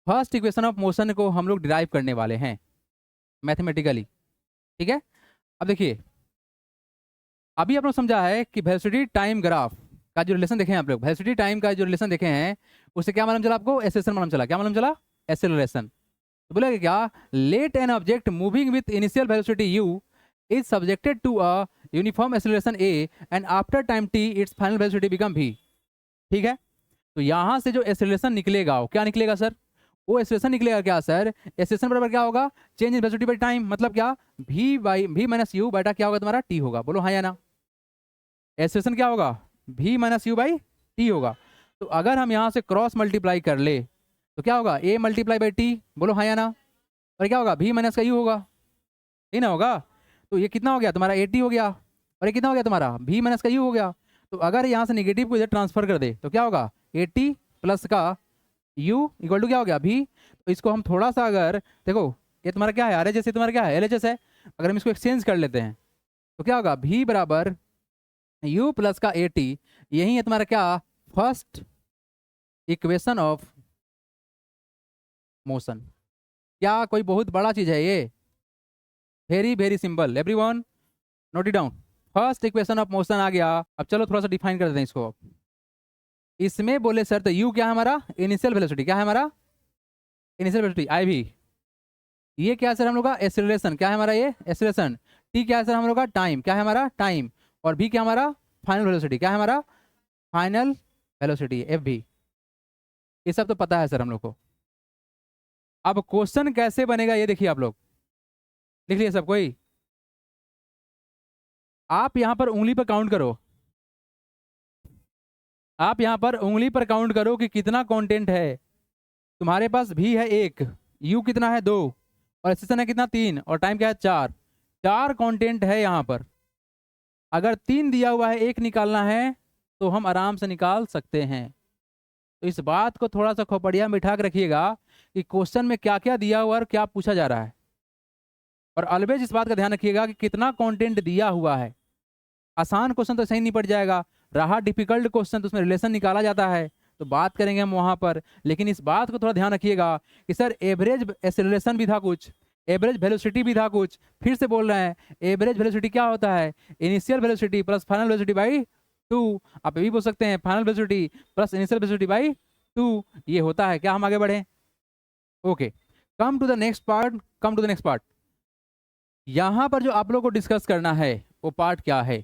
First equation of motion को हम लोग डिराइव करने वाले हैं मैथमेटिकली। ठीक है, अब देखिए, अभी आप लोग समझा है कि वेलोसिटी टाइम ग्राफ का जो रिलेशन देखे हैं आप लोग, वेलोसिटी टाइम का जो रिलेशन देखे हैं, उससे क्या मालूम चला आपको? एक्सेलरेशन मालूम चला। क्या मालूम चला? एक्सेलरेशन। तो बोलेगा क्या? Let an object moving with initial velocity u is subjected to a uniform acceleration a and after time t its final velocity become v। ठीक है, तो यहाँ से जो एक्सेलरेशन निकलेगा वो क्या निकलेगा सर? वो एक्सेलरेशन निकलेगा क्या सर? एक्सेलरेशन बराबर क्या होगा? Change in velocity by time, मतलब क्या? v माइनस यू बेटा क्या होगा तुम्हारा? t होगा। बोलो हाँ या ना? एक्सेलरेशन क्या होगा? v minus you by T होगा। तो अगर हम यहाँ से क्रॉस मल्टीप्लाई कर ले तो क्या होगा? a multiply by T. बोलो हाँ या ना? और क्या होगा? v माइनस का u होगा, ये ना होगा? तो ये कितना हो गया तुम्हारा? 80 हो गया। और ये कितना हो गया तुम्हारा? v माइनस का u हो गया। तो अगर यहाँ से नेगेटिव को इधर ट्रांसफर कर दे तो क्या होगा? 80 प्लस का u इक्वल टू क्या हो गया? v। तो इसको हम थोड़ा सा अगर देखो, ये तुम्हारा क्या है? आर एच एस, तुम्हारा क्या है? एल एच एस है। अगर हम इसको एक्सचेंज कर लेते हैं तो क्या होगा? v बराबर u प्लस का 80, यही है तुम्हारा क्या? First equation of motion. क्या कोई बहुत बड़ा चीज है ये? Very very simple everyone, note it down. First equation of motion आ गया। अब चलो थोड़ा सा डिफाइन कर देते हैं इसको। इसमें बोले सर तो u क्या है हमारा? Initial velocity. क्या है हमारा? इनिशियल वेलोसिटी आई भी। ये क्या है सर हम लोग का? एक्सेलरेशन। क्या है हमारा? ये एक्सेलरेशन। t क्या है सर हम लोग का? टाइम। क्या है हमारा? टाइम। और v क्या हमारा? Final velocity. क्या है हमारा? फाइनल वेलोसिटी एफ भी। ये सब तो पता है सर हम लोग को। अब क्वेश्चन कैसे बनेगा ये देखिए आप लोग, लिख लिया सब कोई? आप यहां पर उंगली पर काउंट करो, आप यहां पर उंगली पर काउंट करो कि कितना कंटेंट है। तुम्हारे पास भी है 1, यू कितना है? 2, और एक्सेशन है कितना? 3, और टाइम क्या है? 4। 4 कंटेंट है यहाँ पर। अगर 3 दिया हुआ है, 1 निकालना है तो हम आराम से निकाल सकते हैं। तो इस बात को थोड़ा सा खोपड़िया में बिठा के रखिएगा कि क्वेश्चन में क्या क्या दिया हुआ है और क्या पूछा जा रहा है। और ऑलवेज इस बात का ध्यान रखिएगा कि कितना कंटेंट दिया हुआ है। आसान क्वेश्चन तो सही नहीं पड़ जाएगा, रहा डिफिकल्ट क्वेश्चन तो उसमें रिलेशन निकाला जाता है, तो बात करेंगे हम वहां पर। लेकिन इस बात को थोड़ा ध्यान रखिएगा कि सर एवरेज एक्सेलरेशन भी था कुछ, एवरेज वेलोसिटी भी था कुछ। फिर से बोल रहे हैं, एवरेज वेलोसिटी क्या होता है? Initial velocity plus final velocity by 2। आप ये भी बोल सकते हैं final velocity plus initial velocity by 2। ये होता है। क्या हम आगे बढ़े? Okay, come to the next part, come to the next part. यहां पर जो आप लोग को डिस्कस करना है वो पार्ट क्या है?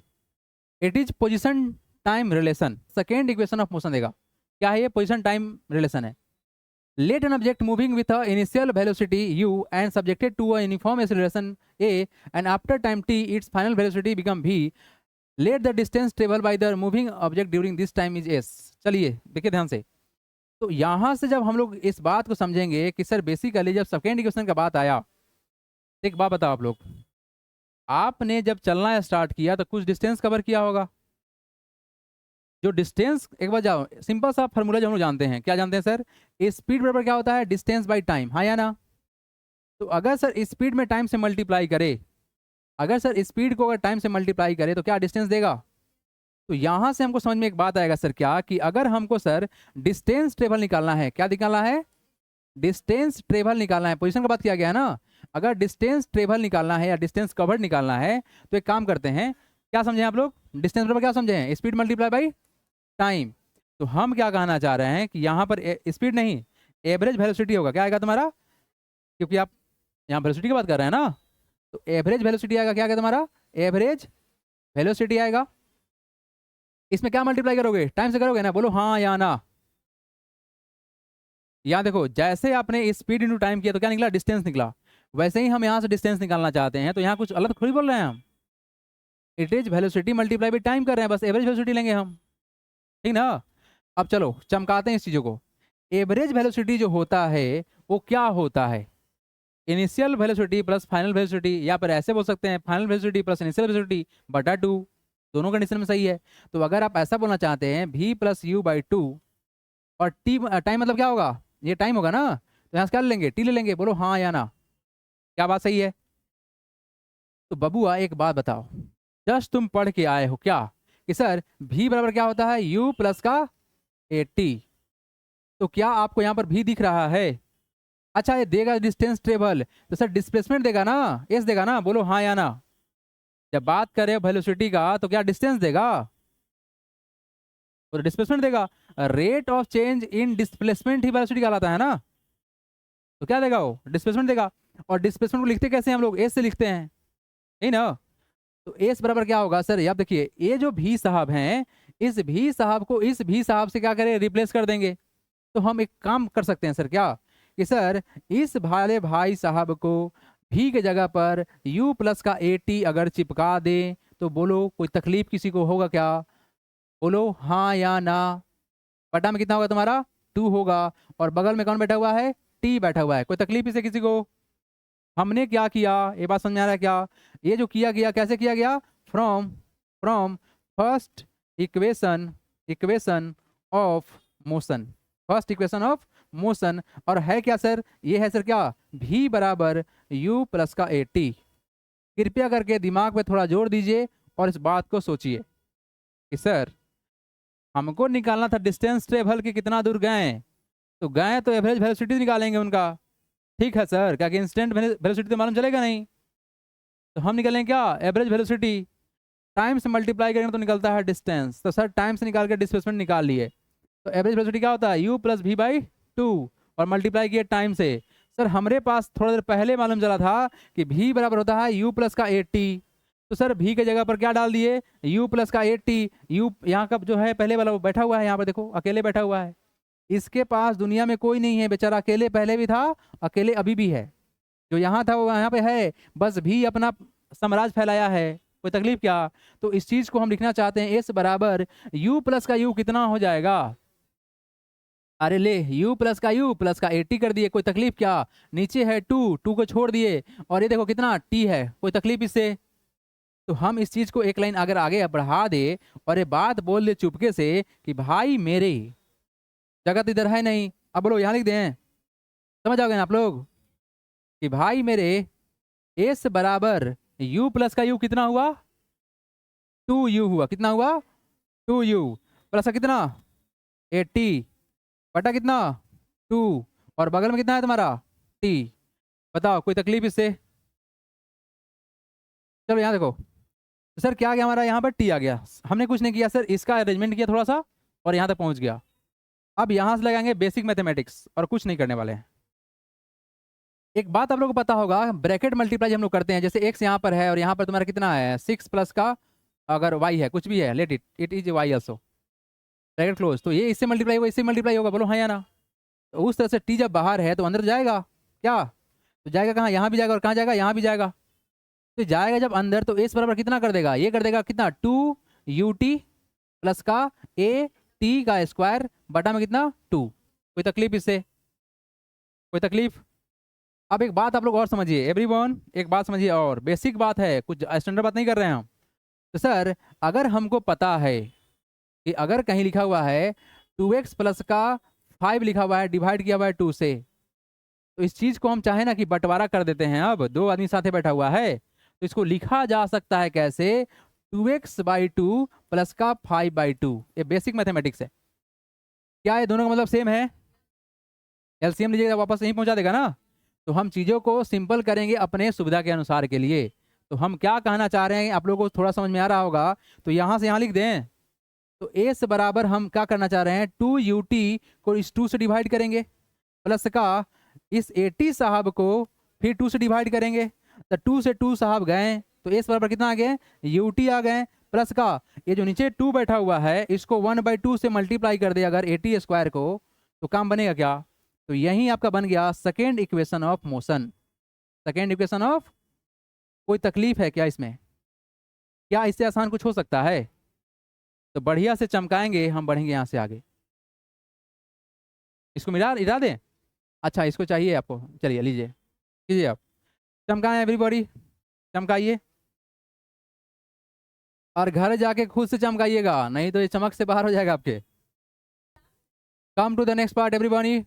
It is position time relation. Second equation of motion देगा। क्या है ये? पोजिशन टाइम रिलेशन है। Let an object moving with initial velocity u and subjected to a uniform acceleration a and after time t its final velocity become v। Let the distance travel by the moving object during this time is s। चलिए देखिए ध्यान से। तो यहां से जब हम लोग इस बात को समझेंगे कि सर बेसिकली जब सेकेंड इक्वेशन का बात आया, एक बात बताओ आप लोग, आपने जब चलना स्टार्ट किया तो कुछ डिस्टेंस कवर किया होगा। जो डिस्टेंस, एक बार जाओ सिंपल सा फॉर्मूला जो हम लोग जानते हैं, क्या जानते हैं सर? स्पीड बराबर क्या होता है? Distance by time. हाँ या ना? तो अगर सर स्पीड में टाइम से मल्टीप्लाई करे, अगर सर स्पीड को अगर टाइम से मल्टीप्लाई करे तो क्या डिस्टेंस देगा? तो यहां से हमको समझ में एक बात आएगा सर, क्या कि अगर हमको सर डिस्टेंस ट्रेवल निकालना है, क्या निकालना है? डिस्टेंस ट्रेवल निकालना है। पोजीशन का बात किया गया है ना? अगर डिस्टेंस ट्रेवल निकालना है या डिस्टेंस कवर्ड निकालना है तो एक काम करते हैं, क्या समझे आप लोग? डिस्टेंस बराबर क्या समझे हैं? Speed multiply by time. तो हम क्या कहना चाह रहे हैं कि यहाँ पर स्पीड नहीं, एवरेज वेलोसिटी होगा। क्या आएगा तुम्हारा? क्योंकि आप यहाँ वेलोसिटी की बात कर रहे हैं ना, तो एवरेज वेलोसिटी आएगा। क्या आएगा तुम्हारा? एवरेज वेलोसिटी आएगा। इसमें क्या मल्टीप्लाई करोगे? टाइम से करोगे ना? बोलो हाँ या ना? यहाँ देखो, जैसे आपने स्पीड इंटू टाइम किया तो क्या निकला? डिस्टेंस निकला। वैसे ही हम यहाँ से डिस्टेंस निकालना चाहते हैं, तो यहाँ कुछ अलग थोड़ी बोल रहे हैं हम। It is velocity multiply by time कर रहे हैं, बस एवरेज वेलोसिटी लेंगे हम। ठीक ना? अब चलो चमकाते हैं इस चीजों को। एवरेज वेलोसिटी जो होता है वो क्या होता है? Initial velocity plus final velocity, या फिर ऐसे बोल सकते हैं final velocity plus initial velocity बटा 2। दोनों कंडीशन में सही है। तो अगर आप ऐसा बोलना चाहते हैं v प्लस यू बाई 2, और टी टाइम मतलब क्या होगा? ये टाइम होगा ना, तो यहाँ से क्या ले लेंगे? टी ले लेंगे। बोलो हाँ या ना? क्या बात सही है? तो बबुआ एक बात बताओ, जस्ट तुम पढ़ के आए हो क्या कि सर v बराबर क्या होता है? u प्लस का 80। तो क्या आपको यहाँ पर भी दिख रहा है? अच्छा ये देगा डिस्टेंस ट्रेवल, तो सर डिस्प्लेसमेंट देगा ना, एस देगा ना, बोलो हाँ या ना। जब बात करें वेलोसिटी का तो क्या डिस्टेंस देगा, तो डिस्प्लेसमेंट देगा। Rate of change in displacement he velocity कहलाता है ना, तो क्या देगा वो, डिस्प्लेसमेंट देगा। और डिस्प्लेसमेंट को लिखते कैसे हैं हम लोग, एस से लिखते हैं, यही ना। तो एस बराबर क्या होगा सर, आप देखिए ये जो भी साहब हैं, इस भी साहब को इस भी साहब से क्या करें, रिप्लेस कर देंगे। तो हम एक काम कर सकते हैं सर, क्या कि सर इस वाले भाई साहब को भी के जगह पर u प्लस का at अगर चिपका दे, तो बोलो कोई तकलीफ किसी को होगा क्या, बोलो हाँ या ना। बटा में कितना होगा तुम्हारा, 2 होगा, और बगल में कौन बैठा हुआ है, t बैठा हुआ है, कोई तकलीफ इसे किसी को। हमने क्या किया, ये बात समझ आ रहा है क्या, ये जो किया गया कैसे किया गया, from from first equation, equation of motion, first equation of motion. और है क्या सर, ये है सर क्या, v बराबर u प्लस का at। कृपया करके दिमाग पे थोड़ा जोर दीजिए और इस बात को सोचिए कि सर हमको निकालना था डिस्टेंस ट्रेवल के कितना दूर गए, तो गए तो एवरेज वेलोसिटी निकालेंगे उनका। ठीक है सर, क्या कि इंस्टेंट वेलोसिटी तो मालूम चलेगा नहीं, तो हम निकालेंगे क्या, एवरेज वेलोसिटी, टाइम से मल्टीप्लाई करेंगे तो निकलता है डिस्टेंस। तो सर टाइम से निकाल के डिस्प्लेसमेंट निकाल लिए, तो एवरेज वेलोसिटी क्या होता है, u प्लस वी बाई 2, और मल्टीप्लाई किए टाइम से। सर हमारे पास थोड़ा देर पहले मालूम चला था कि v बराबर होता है u प्लस का at, तो सर v के जगह पर क्या डाल दिए, u प्लस का at। u यहाँ का जो है पहले वाला वो बैठा हुआ है, यहाँ पर देखो अकेले बैठा हुआ है, इसके पास दुनिया में कोई नहीं है बेचारा, अकेले पहले भी था, अकेले अभी भी है। जो यहाँ था वो यहाँ पे है, बस भी अपना साम्राज्य फैलाया है, कोई तकलीफ क्या। तो इस चीज को हम लिखना चाहते हैं, एस बराबर u प्लस का u कितना हो जाएगा, अरे ले u प्लस का u प्लस का 80 कर दिए, कोई तकलीफ क्या, नीचे है 2, 2 को छोड़ दिए, और ये देखो कितना t है, कोई तकलीफ इससे। तो हम इस चीज को एक लाइन अगर आगे बढ़ा दे और ये बात बोल दे चुपके से कि भाई मेरे, जगत इधर है नहीं, अब बोलो यहाँ लिख दें, समझ आओगे ना आप लोग, कि भाई मेरे एस बराबर u प्लस का u कितना हुआ, 2u हुआ, कितना हुआ, 2u प्लस का कितना 80 बटा कितना 2, और बगल में कितना है तुम्हारा t। बताओ कोई तकलीफ इससे, चलो यहाँ देखो। तो सर क्या आ गया हमारा, यहाँ पर t आ गया, हमने कुछ नहीं किया सर, इसका अरेंजमेंट किया थोड़ा सा और यहाँ तक पहुँच गया। अब यहाँ से लगाएंगे बेसिक मैथमेटिक्स और कुछ नहीं करने वाले हैं। एक बात आप लोगों को पता होगा, ब्रैकेट मल्टीप्लाई हम लोग करते हैं, जैसे x यहाँ पर है और यहाँ पर तुम्हारा कितना है 6 प्लस का अगर y है, कुछ भी है, let it is y also, bracket close, तो ये इससे मल्टीप्लाई होगा, इससे मल्टीप्लाई होगा, बोलो हाँ या ना। तो उस तरह से t जब बाहर है तो अंदर जाएगा क्या, तो जाएगा कहाँ, यहाँ भी जाएगा, और कहाँ जाएगा, यहाँ भी जाएगा। तो जाएगा जब अंदर तो s बराबर कितना कर देगा, ये कर देगा कितना 2ut प्लस का a t का स्क्वायर बटा में कितना 2। कोई तकलीफ इससे, कोई तकलीफ। अब एक बात आप लोग और समझिए एवरीवन, एक बात समझिए, और बेसिक बात है, कुछ स्टैंडर्ड बात नहीं कर रहे हैं हम। तो सर अगर हमको पता है कि अगर कहीं लिखा हुआ है 2x प्लस का 5 लिखा हुआ है डिवाइड किया हुआ है 2 से, तो इस चीज को हम चाहे ना कि बंटवारा कर देते हैं, अब दो आदमी साथ बैठा हुआ है, तो इसको लिखा जा सकता है कैसे, 2x/2 प्लस का 5/2। ये बेसिक मैथमेटिक्स है। क्या ये दोनों का मतलब सेम है, एलसीएम लीजिएगा वापस यहीं पहुंचा देगा ना। तो हम चीज़ों को सिंपल करेंगे अपने सुविधा के अनुसार के लिए। तो हम क्या कहना चाह रहे हैं आप लोगों को थोड़ा समझ में आ रहा होगा, तो यहाँ से यहाँ लिख दें। तो एस बराबर हम क्या करना चाह रहे हैं, 2ut को इस 2 से डिवाइड करेंगे, प्लस का इस 80 साहब को फिर 2 से डिवाइड करेंगे, तो 2 से 2 साहब गए, तो एस बराबर कितना आ गए, ut आ गए, प्लस का ये जो नीचे 2 बैठा हुआ है इसको 1/2 से मल्टीप्लाई कर दे अगर 80 स्क्वायर को, तो काम बनेगा क्या, तो यही आपका बन गया second equation of motion, second equation of. कोई तकलीफ है क्या इसमें, क्या इससे आसान कुछ हो सकता है, तो बढ़िया से चमकाएंगे हम, बढ़ेंगे यहाँ से आगे। इसको मिला दें, अच्छा इसको चाहिए आपको, चलिए लीजिए कीजिए आप, चमकाएं एवरीबॉडी, चमकाइए, और घर जाके खुद से चमकाइएगा, नहीं तो ये चमक से बाहर हो जाएगा आपके। Come to the next part everybody.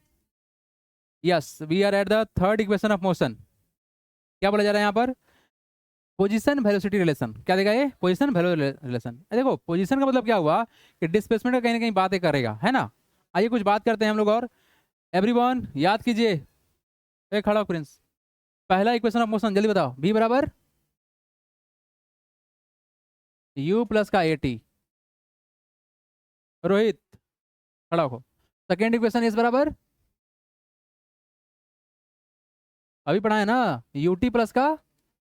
Yes we are at the third equation of motion. क्या बोला जा रहा है यहाँ पर, पोजीशन वेलोसिटी रिलेशन, क्या देगा ये, पोजीशन वेलो रिलेशन। देखो पोजीशन का मतलब क्या हुआ कि डिस्प्लेसमेंट का कहीं ना कहीं बातें करेगा, है ना। आइए कुछ बात करते हैं हम लोग और, एवरीवन याद कीजिए ए खड़ा हो प्रिंस, पहला इक्वेशन ऑफ मोशन जल्दी बताओ। v बराबर u प्लस का at। रोहित खड़ा हो। सेकेंड इक्वेशन इस बराबर, अभी पढ़ा है ना, ut प्लस का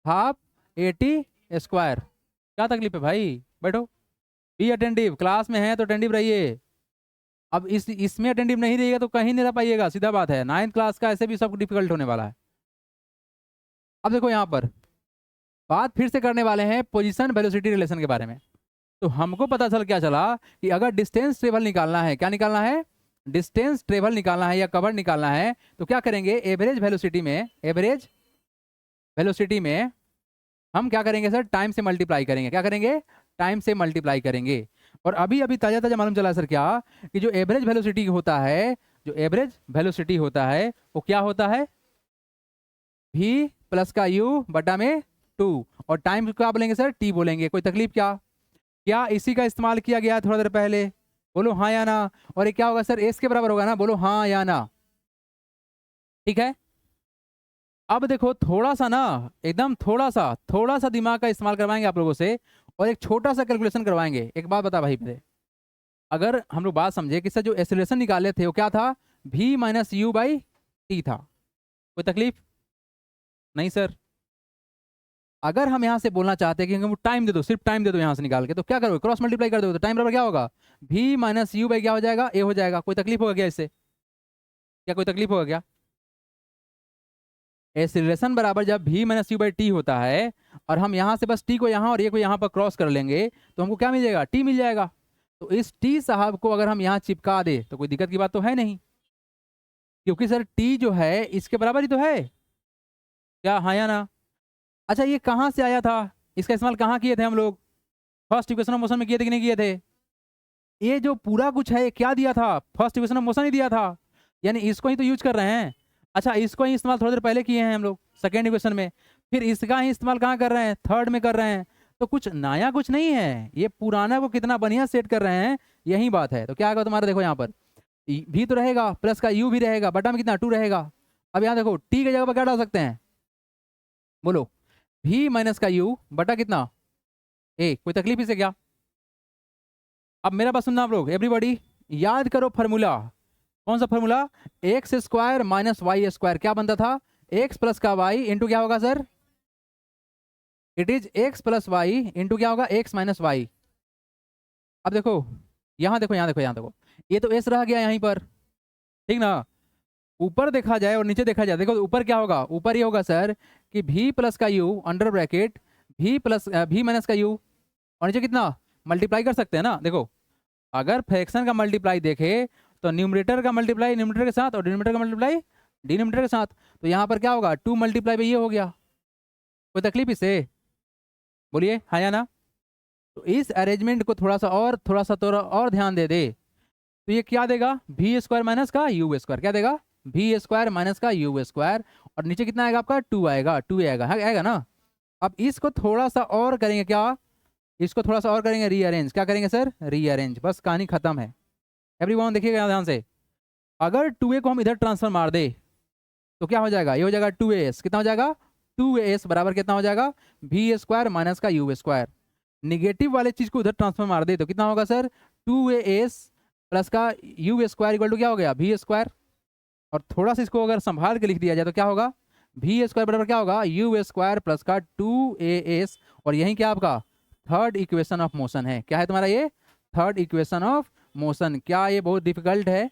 हाफ at स्क्वायर। क्या तकलीफ है भाई, बैठो। बी अटेंटिव, क्लास में है तो अटेंटिव रहिए। अब इसमें अटेंटिव नहीं रहिएगा तो कहीं नहीं रह पाइएगा, सीधा बात है। 9th क्लास का ऐसे भी सब डिफिकल्ट होने वाला है। अब देखो यहाँ पर बात फिर से करने वाले हैं पोजीशन वेलोसिटी रिलेशन के बारे में। तो हमको पता चल क्या चला कि अगर डिस्टेंस ट्रेवल निकालना है, क्या निकालना है, डिस्टेंस ट्रेवल निकालना है या कवर निकालना है, तो क्या करेंगे, एवरेज वेलोसिटी में, एवरेज वेलोसिटी में हम क्या करेंगे सर, टाइम से मल्टीप्लाई करेंगे। क्या करेंगे, टाइम से मल्टीप्लाई करेंगे। और अभी अभी ताजा ताजा मालूम चला सर क्या, कि जो एवरेज वेलोसिटी होता है, जो एवरेज वेलोसिटी होता है वो क्या होता है, v प्लस का u बटा में 2, और टाइम को क्या बोलेंगे सर, t बोलेंगे। कोई तकलीफ क्या, क्या इसी का इस्तेमाल किया गया थोड़ा देर पहले, बोलो हाँ या ना। और ये क्या होगा सर, s के बराबर होगा ना, बोलो हाँ या ना। ठीक है, अब देखो थोड़ा सा ना, एकदम थोड़ा सा दिमाग का इस्तेमाल करवाएंगे आप लोगों से, और एक छोटा सा कैलकुलेशन करवाएंगे। एक बात बता भाई मेरे, अगर हम लोग बात समझे कि सर जो एक्सेलरेशन निकाले थे वो क्या था, v minus you by T था। कोई तकलीफ नहीं सर। अगर हम यहाँ से बोलना चाहते हैं कि हमको टाइम दे दो, सिर्फ टाइम दे दो यहाँ से निकाल के, तो क्या करोगे, क्रॉस मल्टीप्लाई कर दो, तो टाइम बराबर क्या होगा, v माइनस यू बाई क्या हो जाएगा, a हो जाएगा। कोई तकलीफ होगा क्या इससे, क्या कोई तकलीफ होगा क्या। एक्सीलरेशन बराबर जब v minus you by T होता है, और हम यहाँ से बस t को यहाँ और a को यहाँ पर क्रॉस कर लेंगे, तो हमको क्या मिल जाएगा, t मिल जाएगा। तो इस t साहब को अगर हम यहाँ चिपका दे तो कोई दिक्कत की बात तो है नहीं, क्योंकि सर t जो है इसके बराबर ही तो है, क्या हाँ या ना। अच्छा ये कहाँ से आया था, इसका इस्तेमाल कहाँ किए थे हम लोग, फर्स्ट इक्वेशन ऑफ मोशन में किए थे कि नहीं किए थे। ये जो पूरा कुछ है ये क्या दिया था, फर्स्ट इक्वेशन ऑफ मोशन ही दिया था, यानी इसको ही तो यूज कर रहे हैं। अच्छा इसको ही इस्तेमाल थोड़ी देर पहले किए हैं हम लोग सेकेंड इक्वेशन में, फिर इसका ही इस्तेमाल कहाँ कर रहे हैं, थर्ड में कर रहे हैं। तो कुछ नया कुछ नहीं है, ये पुराना को कितना बढ़िया सेट कर रहे हैं, यही बात है। तो क्या आएगा तुम्हारा, देखो यहाँ पर भी तो रहेगा, प्लस का यू भी रहेगा, बटा में कितना 2 रहेगा। अब यहाँ देखो टी की जगह पर क्या डाल सकते हैं, बोलो v माइनस का u बटा कितना a। कोई तकलीफ इसे क्या। अब मेरा बात सुनना आप लोग, एवरीबॉडी याद करो फार्मूला, कौन सा formula, x square minus y square क्या बनता था, एक्स प्लस का वाई इंटू क्या होगा sir, it is x plus y into क्या होगा, एक्स माइनस वाई। अब देखो यहाँ देखो, यहाँ देखो, यहाँ देखो, ये तो एस रह गया यहीं पर, ठीक ना। ऊपर देखा जाए और नीचे देखा जाए, देखो ऊपर क्या होगा, ऊपर ये होगा सर कि v प्लस का u under bracket v plus v minus का u, और नीचे कितना मल्टीप्लाई कर सकते हैं ना। देखो अगर फ्रैक्शन का मल्टीप्लाई देखे तो न्यूमरेटर का मल्टीप्लाई न्यूमरेटर के साथ और डिनोमिनेटर का मल्टीप्लाई डिनोमिनेटर के साथ, तो यहाँ पर क्या होगा 2 मल्टीप्लाई बाई ये हो गया। कोई तकलीफ इससे, बोलिए हाँ या ना। तो इस अरेंजमेंट को थोड़ा और ध्यान दे दे, तो ये क्या देगा, v स्क्वायर माइनस का u स्क्वायर, क्या देगा v स्क्वायर माइनस का u स्क्वायर, और नीचे कितना आएगा आपका 2 आएगा, 2 आएगा, आएगा ना। अब इसको थोड़ा सा और करेंगे, क्या इसको थोड़ा सा और करेंगे, रीअरेंज। क्या करेंगे सर, रीअरेंज, बस कहानी खत्म है। एवरीवन देखिएगा ध्यान से, अगर 2a को हम इधर ट्रांसफर मार दे तो क्या हो जाएगा, ये हो जाएगा 2as, कितना हो जाएगा 2as बराबर कितना हो जाएगा, v स्क्वायर माइनस का u स्क्वायर। निगेटिव वाले चीज को उधर ट्रांसफर मार दे तो कितना होगा सर, 2as प्लस का u स्क्वायर इक्वल टू क्या हो गया, v स्क्वायर। और थोड़ा सा इसको अगर संभाल के लिख दिया जाए तो क्या होगा, v स्क्वायर बराबर क्या होगा, u स्क्वायर प्लस का 2as, और यही क्या आपका थर्ड इक्वेशन ऑफ मोशन है। क्या है तुम्हारा ये थर्ड इक्वेशन ऑफ मोशन। क्या ये बहुत डिफिकल्ट है,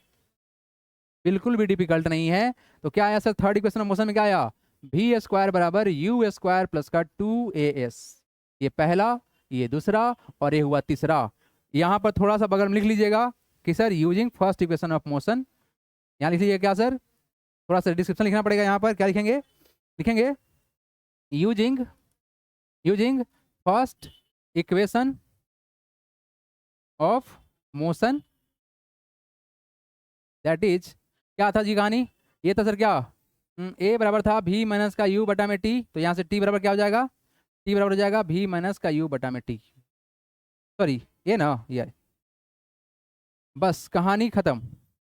बिल्कुल भी डिफिकल्ट नहीं है। तो क्या आया sir third equation of motion में, क्या आया, v स्क्वायर बराबर u स्क्वायर प्लस का 2as। ये पहला, ये दूसरा, और ये हुआ तीसरा। यहाँ पर थोड़ा सा बगल में लिख लीजिएगा कि sir using first equation of motion, यहाँ लिख लीजिए क्या सर, थोड़ा सा डिस्क्रिप्शन लिखना पड़ेगा। यहाँ पर क्या लिखेंगे, लिखेंगे using first equation of motion, that is क्या था जी कहानी, ये था सर क्या, a बराबर था v माइनस का u बटा में t, तो यहाँ से t बराबर क्या हो जाएगा, t बराबर हो जाएगा v माइनस का u बटा में t, सॉरी ये ना, ये बस कहानी खत्म।